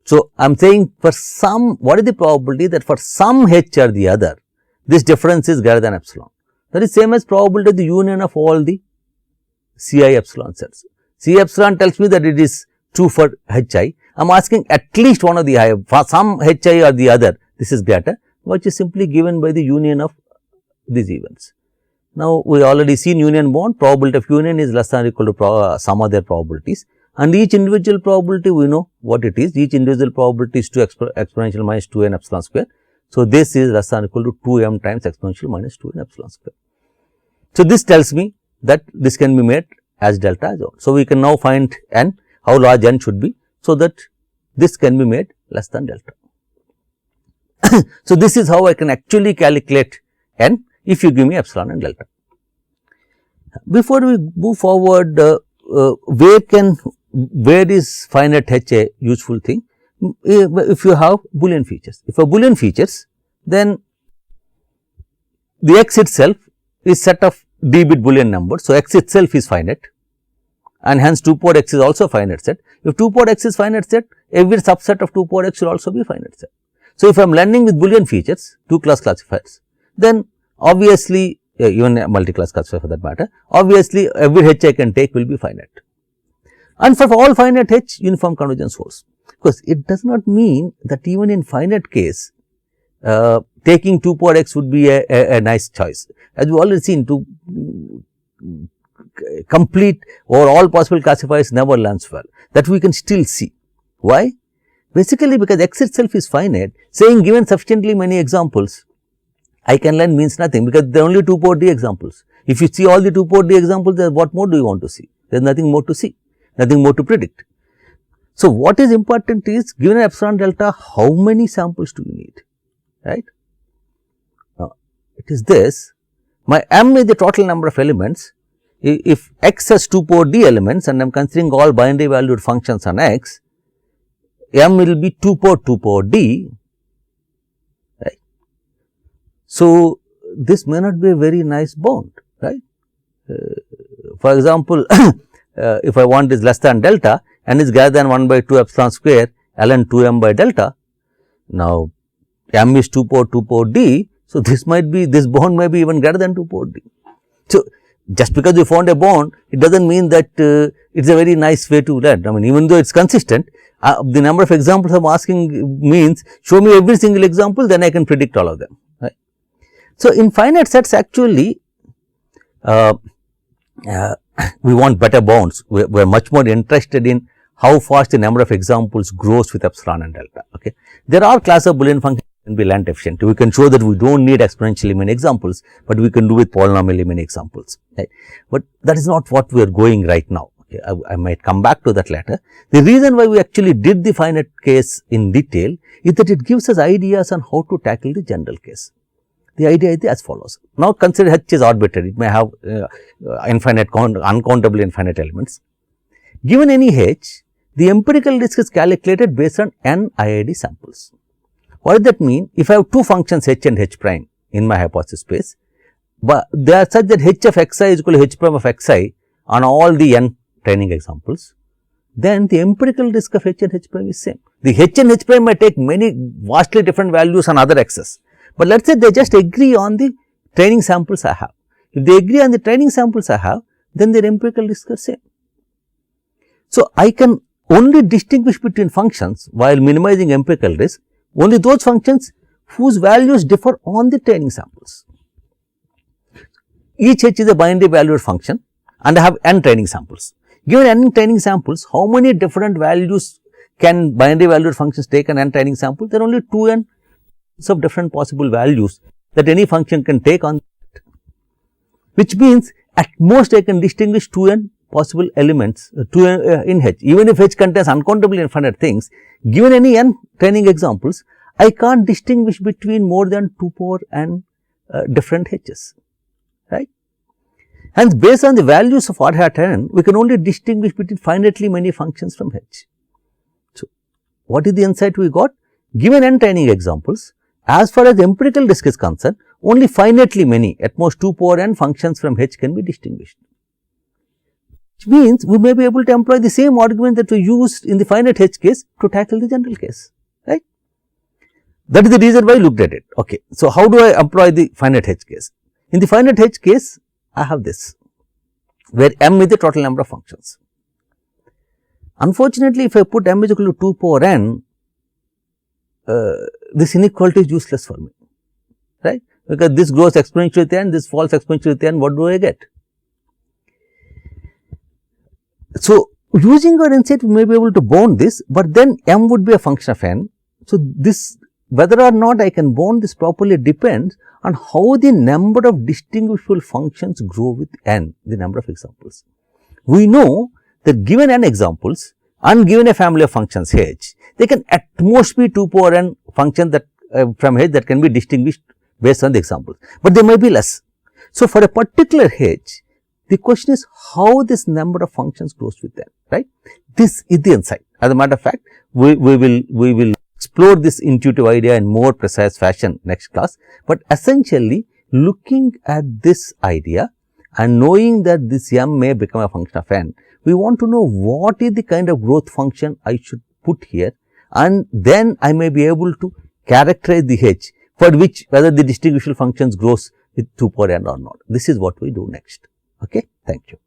so I am saying for some, what is the probability that for some H or the other, this difference is greater than epsilon. That is same as probability of the union of all the Ci epsilon sets. Ci epsilon tells me that it is true for Hi. I am asking at least one of the I, for some Hi or the other, this is greater, which is simply given by the union of these events. Now, we already seen union bound, probability of union is less than or equal to some other probabilities, and each individual probability we know what it is. Each individual probability is 2 exponential minus 2 n epsilon square. So, this is less than or equal to 2 m times exponential minus 2 n epsilon square. So, this tells me that this can be made as delta as well. So, we can now find n, how large n should be, so that this can be made less than delta. So, this is how I can actually calculate n if you give me epsilon and delta. Before we move forward, where is finite H a useful thing? If you have Boolean features. If a Boolean features, then the x itself is set of d-bit Boolean numbers. So, x itself is finite and hence 2 power x is also finite set. If 2 power x is finite set, every subset of 2 power x should also be finite set. So, if I am learning with Boolean features, 2 class classifiers, then obviously even a multi-class classifier for that matter, obviously every H I can take will be finite. And for all finite H, uniform convergence holds, because it does not mean that even in finite case, taking 2 power x would be a nice choice. As we already seen, to complete or all possible classifiers never learns well, that we can still see. Why? Basically, because x itself is finite, saying given sufficiently many examples, I can learn means nothing, because there are only 2 power d examples. If you see all the 2 power d examples, then what more do you want to see? There is nothing more to see, nothing more to predict. So, what is important is, given epsilon delta, how many samples do you need, right? Now, it is this, my m is the total number of elements. If x has 2 power d elements and I am considering all binary valued functions on x, m will be 2 power d, right. So, this may not be a very nice bound, right. For example, if I want is less than delta and is greater than 1 by 2 epsilon square ln 2 m by delta. Now, m is 2 power d. So, this might be, this bound may be even greater than 2 power d. So, just because you found a bound, it does not mean that it is a very nice way to learn. I mean, even though it is consistent, the number of examples I am asking means show me every single example, then I can predict all of them, right. So, in finite sets actually, we want better bounds. We are much more interested in how fast the number of examples grows with epsilon and delta. Okay. There are class of Boolean functions can be length efficient. We can show that we don't need exponentially many examples, but we can do with polynomially many examples, right. But that is not what we are going right now. Okay. I might come back to that later. The reason why we actually did the finite case in detail is that it gives us ideas on how to tackle the general case. The idea is as follows. Now, consider H is arbitrary. It may have uncountably infinite elements. Given any H, the empirical disk is calculated based on n IID samples. What does that mean? If I have two functions H and H prime in my hypothesis space, but they are such that H of xi is equal to H prime of xi on all the n training examples, then the empirical disk of H and H prime is same. The H and H prime may take many vastly different values on other x's, but let us say they just agree on the training samples I have. If they agree on the training samples I have, then their empirical disks are same. So, I can only distinguish between functions while minimizing empirical disk, only those functions whose values differ on the training samples. Each H is a binary valued function and I have n training samples. Given n training samples, how many different values can binary valued functions take an n training sample? There are only 2n of different possible values that any function can take on, which means at most I can distinguish 2n possible elements in H. Even if H contains uncountably infinite things, given any n training examples, I can't distinguish between more than 2 power n different H's, right. Hence, based on the values of r hat n, we can only distinguish between finitely many functions from H. So, what is the insight we got? Given n training examples, as far as empirical disk is concerned, only finitely many, at most 2 power n functions from H can be distinguished. Which means, we may be able to employ the same argument that we used in the finite H case to tackle the general case, right. That is the reason why I looked at it. Okay. So, how do I employ the finite H case? In the finite H case, I have this, where m is the total number of functions. Unfortunately, if I put m is equal to 2 power n, this inequality is useless for me, right, because this grows exponentially with n, this falls exponentially with n, what do I get? So, using our insight, we may be able to bound this, but then m would be a function of n. So, this whether or not I can bound this properly depends on how the number of distinguishable functions grow with n, the number of examples. We know that given n examples and given a family of functions H, they can at most be 2 power n functions that from H that can be distinguished based on the examples, but they may be less. So, for a particular H, the question is how this number of functions grows with n, right. This is the insight. As a matter of fact, we will explore this intuitive idea in more precise fashion next class, but essentially looking at this idea and knowing that this m may become a function of n, we want to know what is the kind of growth function I should put here, and then I may be able to characterize the H for which whether the distinguishable functions grows with 2 power n or not. This is what we do next. Okay, thank you.